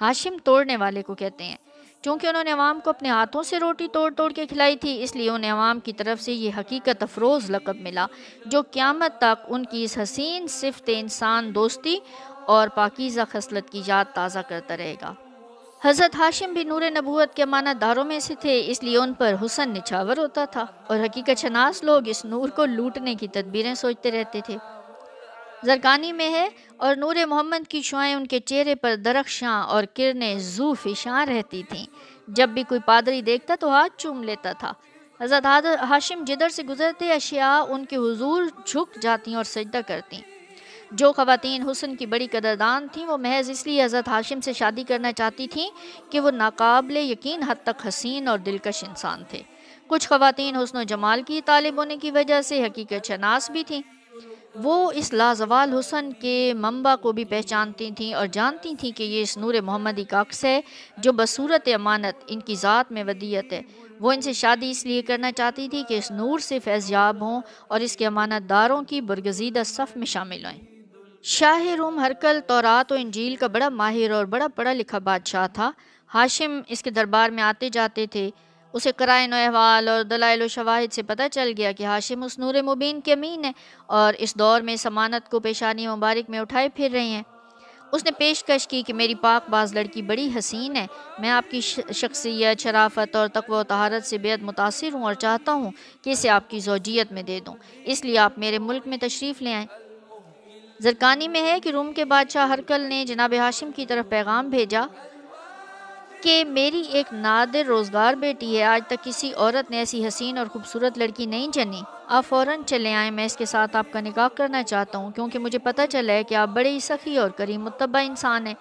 ہاشم توڑنے والے کو کہتے ہیں۔ چونکہ انہوں نے عوام کو اپنے ہاتھوں سے روٹی توڑ توڑ کے کھلائی تھی، اس لیے انہیں عوام کی طرف سے یہ حقیقت افروز لقب ملا، جو قیامت تک ان کی اس حسین صفت انسان دوستی اور پاکیزہ خصلت کی یاد تازہ کرتا رہے گا۔ حضرت ہاشم بھی نور نبوت کے امانت داروں میں سے تھے، اس لیے ان پر حسن نچھاور ہوتا تھا، اور حقیقت شناس لوگ اس نور کو لوٹنے کی تدبیریں سوچتے رہتے تھے۔ زرقانی میں ہے، اور نور محمد کی شعائیں ان کے چہرے پر درخشاں اور کرنیں ذو فشاں رہتی تھیں۔ جب بھی کوئی پادری دیکھتا تو ہاتھ چوم لیتا تھا۔ حضرت ہاشم جدھر سے گزرتے اشیاء ان کے حضور جھک جاتی اور سجدہ کرتی۔ جو خواتین حسن کی بڑی قدردان تھیں، وہ محض اس لیے حضرت ہاشم سے شادی کرنا چاہتی تھیں کہ وہ ناقابل یقین حد تک حسین اور دلکش انسان تھے۔ کچھ خواتین حسن و جمال کی طالب ہونے کی وجہ سے حقیقت شناس بھی تھیں۔ وہ اس لازوال حسن کے منبع کو بھی پہچانتی تھیں اور جانتی تھیں کہ یہ اس نور محمدی کا عکس ہے جو بصورت امانت ان کی ذات میں ودیعت ہے۔ وہ ان سے شادی اس لیے کرنا چاہتی تھی کہ اس نور سے فیض یاب ہوں اور اس کے امانت داروں کی برگزیدہ صف میں شامل ہوئیں۔ شاہ روم ہرقل تورات و انجیل کا بڑا ماہر اور بڑا پڑھا لکھا بادشاہ تھا۔ ہاشم اس کے دربار میں آتے جاتے تھے۔ اسے قرائن و احوال اور دلائل و شواہد سے پتہ چل گیا کہ ہاشم اس نور مبین کے امین ہیں اور اس دور میں اس امانت کو پیشانی مبارک میں اٹھائے پھر رہے ہیں۔ اس نے پیشکش کی کہ میری پاک باز لڑکی بڑی حسین ہے، میں آپ کی شخصیت، شرافت اور تقوی و طہارت سے بے حد متاثر ہوں اور چاہتا ہوں کہ اسے آپ کی زوجیت میں دے دوں، اس لیے آپ میرے ملک میں تشریف لے آئیں۔ زرقانی میں ہے کہ روم کے بادشاہ ہرقل نے جناب ہاشم کی طرف پیغام بھیجا کہ میری ایک نادر روزگار بیٹی ہے، آج تک کسی عورت نے ایسی حسین اور خوبصورت لڑکی نہیں جنی، آپ فوراً چلے آئیں، میں اس کے ساتھ آپ کا نکاح کرنا چاہتا ہوں، کیونکہ مجھے پتہ چلا ہے کہ آپ بڑے ہی سخی اور کریم متبع انسان ہیں۔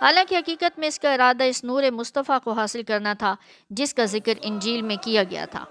حالانکہ حقیقت میں اس کا ارادہ اس نور مصطفیٰ کو حاصل کرنا تھا جس کا ذکر انجیل میں کیا گیا تھا۔